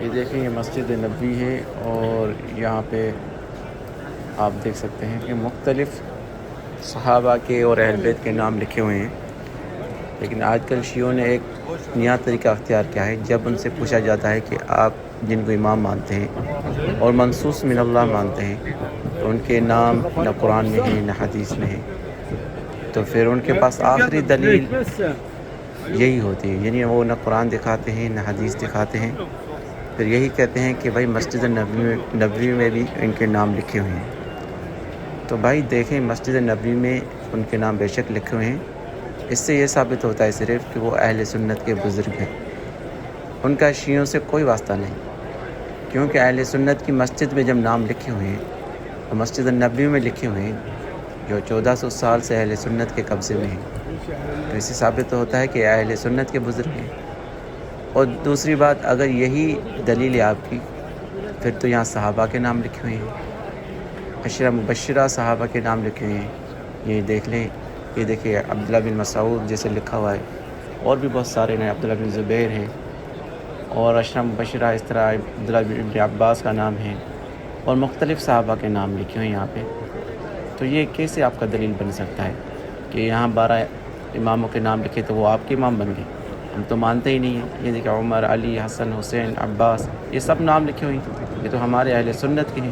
یہ دیکھیں یہ مسجد نبوی ہے اور یہاں پہ آپ دیکھ سکتے ہیں کہ مختلف صحابہ کے اور اہل بیت کے نام لکھے ہوئے ہیں. لیکن آج کل شیعوں نے ایک نیا طریقہ اختیار کیا ہے. جب ان سے پوچھا جاتا ہے کہ آپ جن کو امام مانتے ہیں اور منصوص من اللہ مانتے ہیں تو ان کے نام نہ قرآن میں ہیں نہ حدیث میں ہیں، تو پھر ان کے پاس آخری دلیل یہی ہوتی ہے. یعنی وہ نہ قرآن دکھاتے ہیں نہ حدیث دکھاتے ہیں، پھر یہی کہتے ہیں کہ بھائی مسجد نبوی میں بھی ان کے نام لکھے ہوئے ہیں. تو بھائی دیکھیں مسجد نبوی میں ان کے نام بے شک لکھے ہوئے ہیں. اس سے یہ ثابت ہوتا ہے صرف کہ وہ اہل سنت کے بزرگ ہیں، ان کا شیعوں سے کوئی واسطہ نہیں. کیونکہ اہل سنت کی مسجد میں جب نام لکھے ہوئے ہیں تو مسجد نبوی میں لکھے ہوئے ہیں جو 1400 سال سے اہل سنت کے قبضے میں ہیں، تو اس سے ثابت ہوتا ہے کہ اہل سنت کے بزرگ ہیں. اور دوسری بات، اگر یہی دلیل ہے آپ کی، پھر تو یہاں صحابہ کے نام لکھے ہوئے ہیں، عشرہ مبشرہ صحابہ کے نام لکھے ہوئے ہیں. یہ دیکھ لیں، یہ دیکھیے عبداللہ بن مسعود جیسے لکھا ہوا ہے، اور بھی بہت سارے ہیں، عبداللہ بن زبیر ہیں، اور عشرہ مبشرہ اس طرح عبداللہ بن عباس کا نام ہے، اور مختلف صحابہ کے نام لکھے ہوئے ہیں یہاں پہ. تو یہ کیسے آپ کا دلیل بن سکتا ہے کہ یہاں 12 اماموں کے نام لکھے تو وہ آپ کے امام بن گئے؟ ہم تو مانتے ہی نہیں ہیں. یہ دیکھیں عمر، علی، حسن، حسین، عباس، یہ سب نام لکھے ہوئے ہیں، یہ تو ہمارے اہل سنت کے ہیں.